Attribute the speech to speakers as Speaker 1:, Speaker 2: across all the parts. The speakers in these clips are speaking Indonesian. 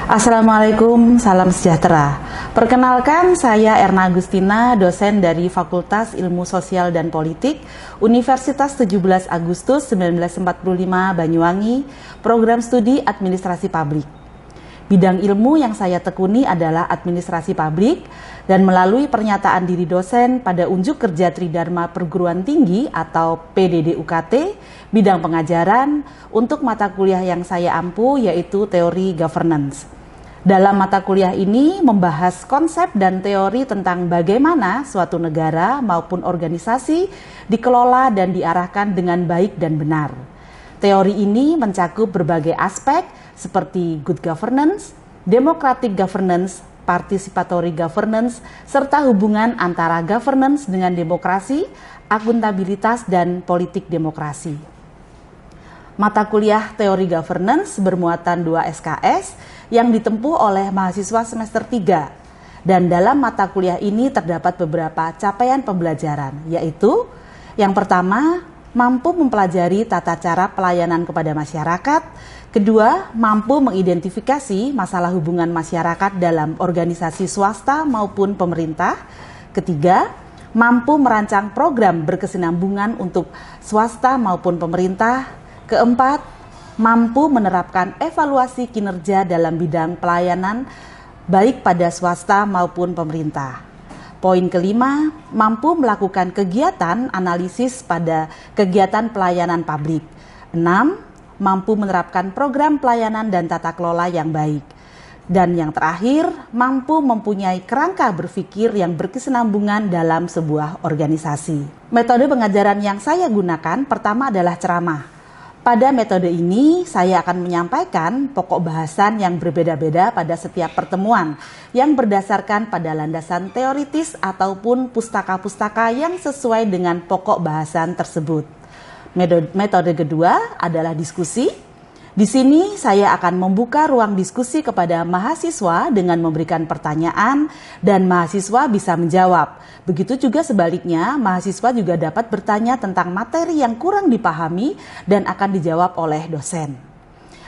Speaker 1: Assalamualaikum, salam sejahtera. Perkenalkan, saya Erna Agustina, dosen dari Fakultas Ilmu Sosial dan Politik, Universitas 17 Agustus 1945 Banyuwangi, Program Studi Administrasi Publik. Bidang ilmu yang saya tekuni adalah administrasi publik, dan melalui pernyataan diri dosen pada Unjuk Kerja Tridharma Perguruan Tinggi atau PDD-UKT, bidang pengajaran untuk mata kuliah yang saya ampu yaitu teori governance. Dalam mata kuliah ini membahas konsep dan teori tentang bagaimana suatu negara maupun organisasi dikelola dan diarahkan dengan baik dan benar. Teori ini mencakup berbagai aspek seperti good governance, democratic governance, participatory governance, serta hubungan antara governance dengan demokrasi, akuntabilitas, dan politik demokrasi. Mata kuliah teori governance bermuatan 2 SKS yang ditempuh oleh mahasiswa semester 3. Dan dalam mata kuliah ini terdapat beberapa capaian pembelajaran, yaitu yang pertama, mampu mempelajari tata cara pelayanan kepada masyarakat. Kedua, mampu mengidentifikasi masalah hubungan masyarakat dalam organisasi swasta maupun pemerintah. Ketiga, mampu merancang program berkesinambungan untuk swasta maupun pemerintah. Keempat, mampu menerapkan evaluasi kinerja dalam bidang pelayanan baik pada swasta maupun pemerintah. Poin kelima, mampu melakukan kegiatan analisis pada kegiatan pelayanan publik. 6. Mampu menerapkan program pelayanan dan tata kelola yang baik. Dan yang terakhir, mampu mempunyai kerangka berpikir yang berkesinambungan dalam sebuah organisasi. Metode pengajaran yang saya gunakan pertama adalah ceramah. Pada metode ini, saya akan menyampaikan pokok bahasan yang berbeda-beda pada setiap pertemuan yang berdasarkan pada landasan teoritis ataupun pustaka-pustaka yang sesuai dengan pokok bahasan tersebut. Metode kedua adalah diskusi. Di sini saya akan membuka ruang diskusi kepada mahasiswa dengan memberikan pertanyaan dan mahasiswa bisa menjawab. Begitu juga sebaliknya, mahasiswa juga dapat bertanya tentang materi yang kurang dipahami dan akan dijawab oleh dosen.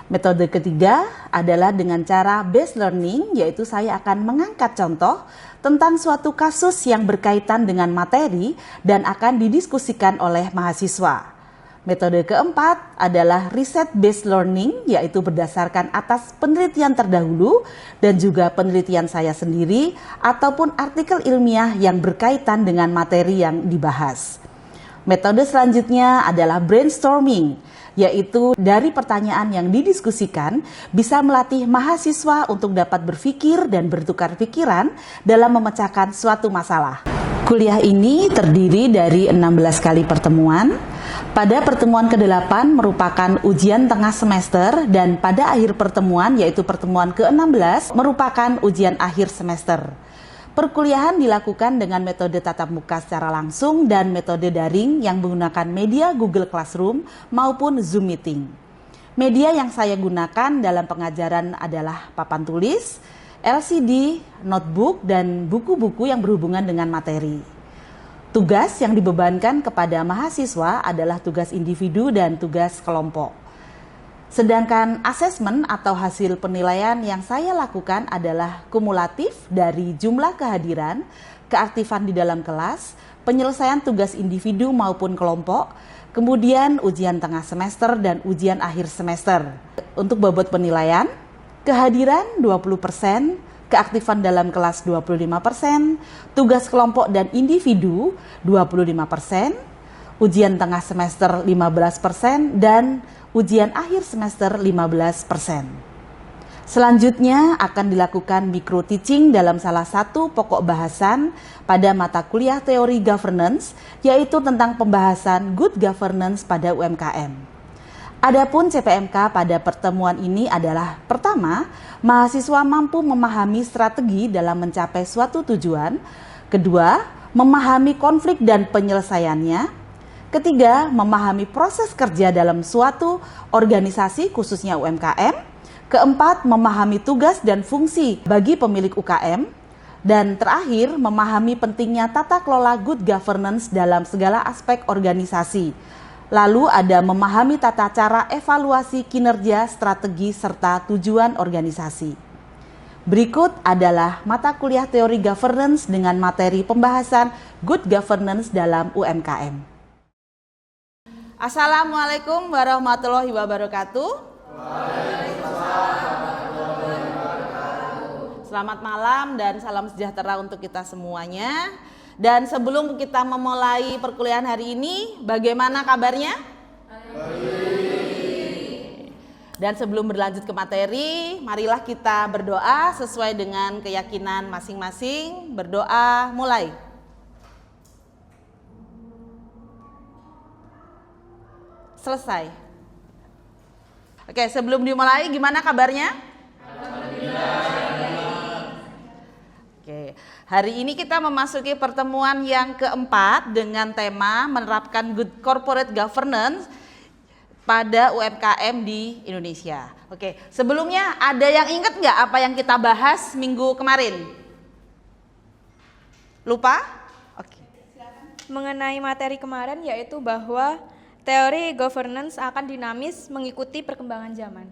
Speaker 1: Metode ketiga adalah dengan cara based learning, yaitu saya akan mengangkat contoh tentang suatu kasus yang berkaitan dengan materi dan akan didiskusikan oleh mahasiswa. Metode keempat adalah research-based learning, yaitu berdasarkan atas penelitian terdahulu dan juga penelitian saya sendiri ataupun artikel ilmiah yang berkaitan dengan materi yang dibahas. Metode selanjutnya adalah brainstorming, yaitu dari pertanyaan yang didiskusikan bisa melatih mahasiswa untuk dapat berpikir dan bertukar pikiran dalam memecahkan suatu masalah. Kuliah ini terdiri dari 16 kali pertemuan. Pada pertemuan ke-8 merupakan ujian tengah semester dan pada akhir pertemuan yaitu pertemuan ke-16 merupakan ujian akhir semester. Perkuliahan dilakukan dengan metode tatap muka secara langsung dan metode daring yang menggunakan media Google Classroom maupun Zoom Meeting. Media yang saya gunakan dalam pengajaran adalah papan tulis, LCD, notebook, dan buku-buku yang berhubungan dengan materi. Tugas yang dibebankan kepada mahasiswa adalah tugas individu dan tugas kelompok. Sedangkan asesmen atau hasil penilaian yang saya lakukan adalah kumulatif dari jumlah kehadiran, keaktifan di dalam kelas, penyelesaian tugas individu maupun kelompok, kemudian ujian tengah semester dan ujian akhir semester. Untuk bobot penilaian, kehadiran 20%, keaktifan dalam kelas 25%, tugas kelompok dan individu 25%, ujian tengah semester 15%, dan ujian akhir semester 15%. Selanjutnya akan dilakukan micro teaching dalam salah satu pokok bahasan pada mata kuliah teori governance, yaitu tentang pembahasan good governance pada UMKM. Adapun CPMK pada pertemuan ini adalah pertama, mahasiswa mampu memahami strategi dalam mencapai suatu tujuan. Kedua, memahami konflik dan penyelesaiannya. Ketiga, memahami proses kerja dalam suatu organisasi khususnya UMKM. Keempat, memahami tugas dan fungsi bagi pemilik UKM. Dan terakhir, memahami pentingnya tata kelola good governance dalam segala aspek organisasi. Lalu ada memahami tata cara evaluasi kinerja, strategi, serta tujuan organisasi. Berikut adalah mata kuliah teori governance dengan materi pembahasan good governance dalam UMKM. Assalamualaikum warahmatullahi wabarakatuh. Selamat malam dan salam sejahtera untuk kita semuanya. Dan sebelum kita memulai perkuliahan hari ini, bagaimana kabarnya? Dan sebelum berlanjut ke materi, marilah kita berdoa sesuai dengan keyakinan masing-masing. Berdoa, mulai. Selesai. Oke, sebelum dimulai, gimana kabarnya? Oke, hari ini kita memasuki pertemuan yang keempat dengan tema menerapkan good corporate governance pada UMKM di Indonesia. Oke, sebelumnya ada yang ingat nggak apa yang kita bahas minggu kemarin? Lupa? Oke.
Speaker 2: Mengenai materi kemarin yaitu bahwa teori governance akan dinamis mengikuti perkembangan zaman.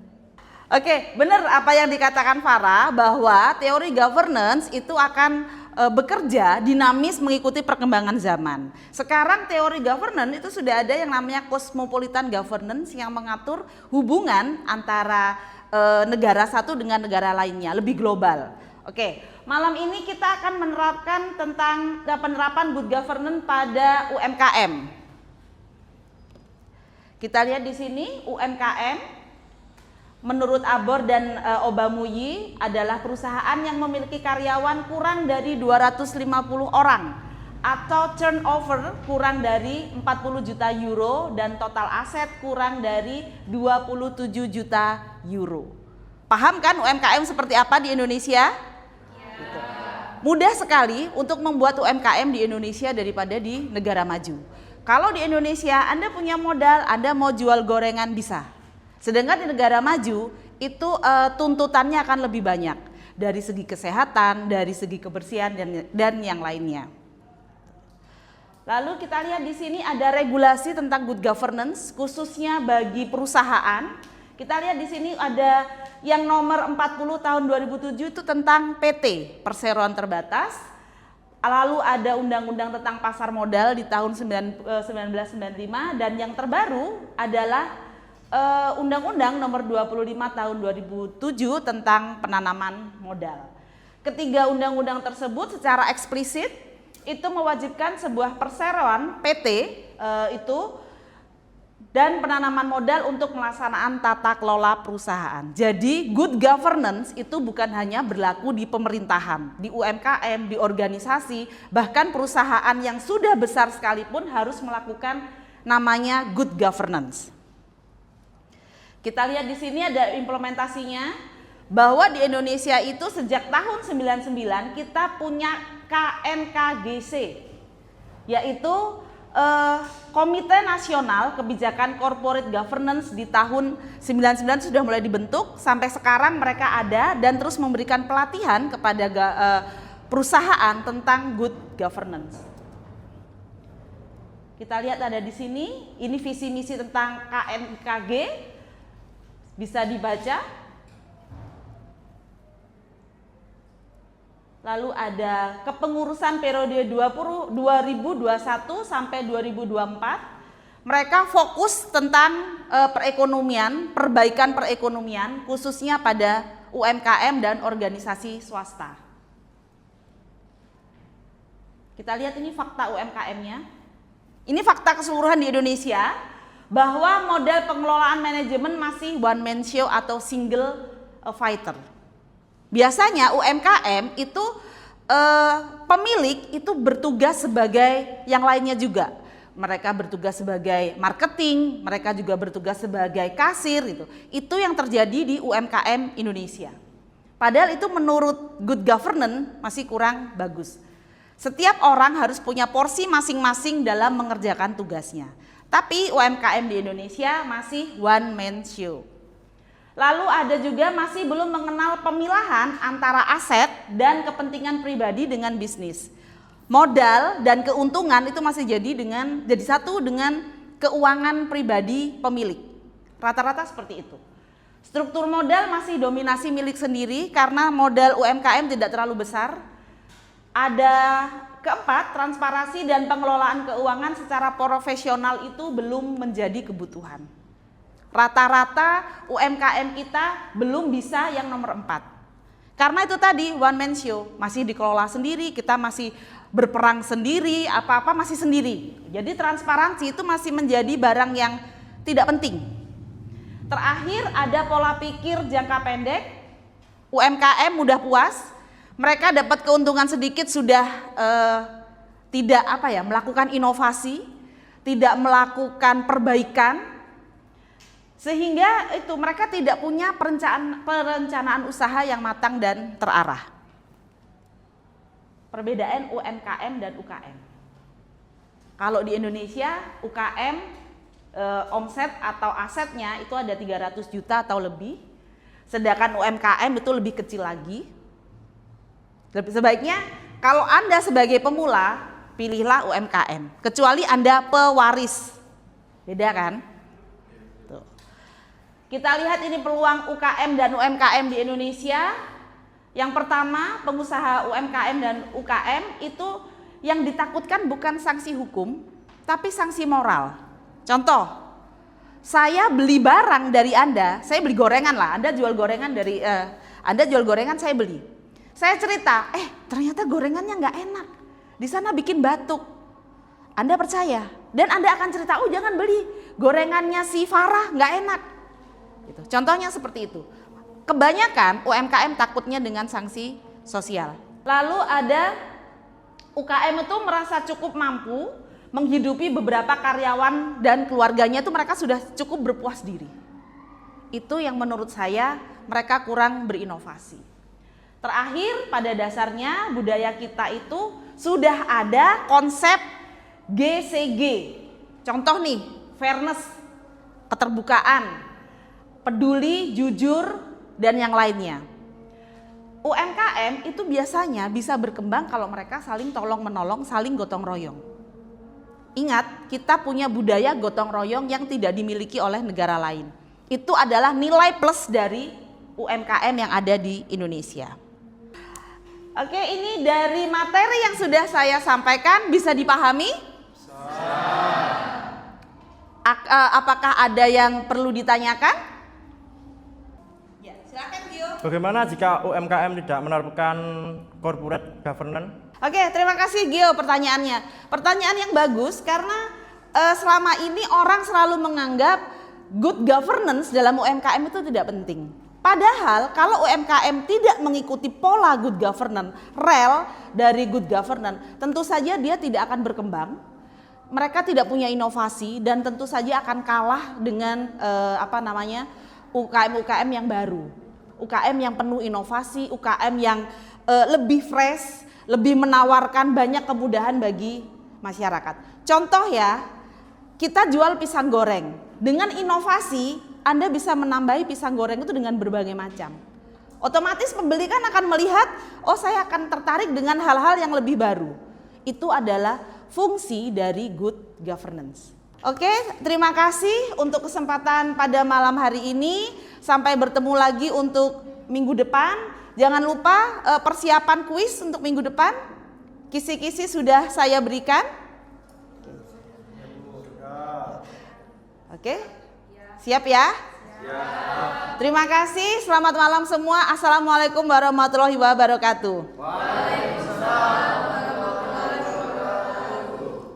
Speaker 1: Oke, benar apa yang dikatakan Farah bahwa teori governance itu akan bekerja dinamis mengikuti perkembangan zaman. Sekarang teori governance itu sudah ada yang namanya cosmopolitan governance yang mengatur hubungan antara negara satu dengan negara lainnya, lebih global. Oke, malam ini kita akan menerapkan tentang penerapan good governance pada UMKM. Kita lihat di sini UMKM. Menurut Abor dan Obamuyi adalah perusahaan yang memiliki karyawan kurang dari 250 orang atau turnover kurang dari 40 juta euro dan total aset kurang dari 27 juta euro. Paham kan UMKM seperti apa di Indonesia? Gitu. Mudah sekali untuk membuat UMKM di Indonesia daripada di negara maju. Kalau di Indonesia Anda punya modal, Anda mau jual gorengan bisa. Sedangkan di negara maju itu tuntutannya akan lebih banyak dari segi kesehatan, dari segi kebersihan dan yang lainnya. Lalu kita lihat di sini ada regulasi tentang good governance khususnya bagi perusahaan. Kita lihat di sini ada yang nomor 40 tahun 2007 itu tentang PT, perseroan terbatas. Lalu ada undang-undang tentang pasar modal di tahun 1995 dan yang terbaru adalah Undang-Undang nomor 25 tahun 2007 tentang penanaman modal. Ketiga undang-undang tersebut secara eksplisit itu mewajibkan sebuah perseroan PT itu dan penanaman modal untuk melaksanaan tata kelola perusahaan. Jadi good governance itu bukan hanya berlaku di pemerintahan, di UMKM, di organisasi, bahkan perusahaan yang sudah besar sekalipun harus melakukan namanya good governance. Kita lihat di sini ada implementasinya bahwa di Indonesia itu sejak tahun 99 kita punya KNKGC yaitu Komite Nasional Kebijakan Corporate Governance di tahun 99 sudah mulai dibentuk sampai sekarang mereka ada dan terus memberikan pelatihan kepada perusahaan tentang good governance. Kita lihat ada di sini, ini visi misi tentang KNKG. Bisa dibaca. Lalu ada kepengurusan periode 2021 sampai 2024. Mereka fokus tentang perekonomian, perbaikan perekonomian khususnya pada UMKM dan organisasi swasta. Kita lihat ini fakta UMKM-nya. Ini fakta keseluruhan di Indonesia. Bahwa model pengelolaan manajemen masih one man show atau single fighter. Biasanya UMKM itu pemilik itu bertugas sebagai yang lainnya juga. Mereka bertugas sebagai marketing, mereka juga bertugas sebagai kasir gitu. Itu yang terjadi di UMKM Indonesia. Padahal itu menurut good governance masih kurang bagus. Setiap orang harus punya porsi masing-masing dalam mengerjakan tugasnya. Tapi UMKM di Indonesia masih one man show. Lalu ada juga masih belum mengenal pemilahan antara aset dan kepentingan pribadi dengan bisnis. Modal dan keuntungan itu masih jadi satu dengan keuangan pribadi pemilik. Rata-rata seperti itu. Struktur modal masih dominasi milik sendiri karena modal UMKM tidak terlalu besar. Ada keempat, transparansi dan pengelolaan keuangan secara profesional itu belum menjadi kebutuhan. Rata-rata UMKM kita belum bisa yang nomor 4. Karena itu tadi one man show, masih dikelola sendiri, kita masih berperang sendiri, apa-apa masih sendiri. Jadi transparansi itu masih menjadi barang yang tidak penting. Terakhir ada pola pikir jangka pendek. UMKM mudah puas, mereka dapat keuntungan sedikit sudah tidak melakukan inovasi, tidak melakukan perbaikan, sehingga itu mereka tidak punya perencanaan usaha yang matang dan terarah. Perbedaan UMKM dan UKM. Kalau di Indonesia UKM omset atau asetnya itu ada 300 juta atau lebih, sedangkan UMKM itu lebih kecil lagi. Sebaiknya kalau Anda sebagai pemula pilihlah UMKM, kecuali Anda pewaris, beda kan? Tuh. Kita lihat ini peluang UKM dan UMKM di Indonesia. Yang pertama, pengusaha UMKM dan UKM itu yang ditakutkan bukan sanksi hukum, tapi sanksi moral. Contoh, saya beli barang dari Anda, saya beli gorengan lah, Anda jual gorengan dari Anda jual gorengan, saya beli. Saya cerita, ternyata gorengannya nggak enak, di sana bikin batuk. Anda percaya, dan Anda akan cerita, oh jangan beli gorengannya si Farah nggak enak. Gitu. Contohnya seperti itu. Kebanyakan UMKM takutnya dengan sanksi sosial. Lalu ada UKM itu merasa cukup mampu menghidupi beberapa karyawan dan keluarganya, itu mereka sudah cukup berpuas diri. Itu yang menurut saya mereka kurang berinovasi. Terakhir, pada dasarnya budaya kita itu sudah ada konsep GCG. Contoh nih, fairness, keterbukaan, peduli, jujur, dan yang lainnya. UMKM itu biasanya bisa berkembang kalau mereka saling tolong menolong, saling gotong royong. Ingat, kita punya budaya gotong royong yang tidak dimiliki oleh negara lain. Itu adalah nilai plus dari UMKM yang ada di Indonesia. Oke, ini dari materi yang sudah saya sampaikan, bisa dipahami? Apakah ada yang perlu ditanyakan? Ya, silakan Gio.
Speaker 3: Bagaimana jika UMKM tidak menerapkan corporate governance?
Speaker 1: Oke, terima kasih Gio pertanyaannya. Pertanyaan yang bagus karena selama ini orang selalu menganggap good governance dalam UMKM itu tidak penting. Padahal kalau UMKM tidak mengikuti pola good governance, rel dari good governance, tentu saja dia tidak akan berkembang. Mereka tidak punya inovasi dan tentu saja akan kalah dengan UKM-UKM yang baru. UKM yang penuh inovasi, UKM yang lebih fresh, lebih menawarkan banyak kemudahan bagi masyarakat. Contoh ya, kita jual pisang goreng. Dengan inovasi, Anda bisa menambahi pisang goreng itu dengan berbagai macam. Otomatis pembeli kan akan melihat, oh saya akan tertarik dengan hal-hal yang lebih baru. Itu adalah fungsi dari good governance. Oke, terima kasih untuk kesempatan pada malam hari ini. Sampai bertemu lagi untuk minggu depan. Jangan lupa persiapan kuis untuk minggu depan. Kisi-kisi sudah saya berikan. Oke, siap ya? Terima kasih, selamat malam semua. Assalamualaikum warahmatullahi wabarakatuh.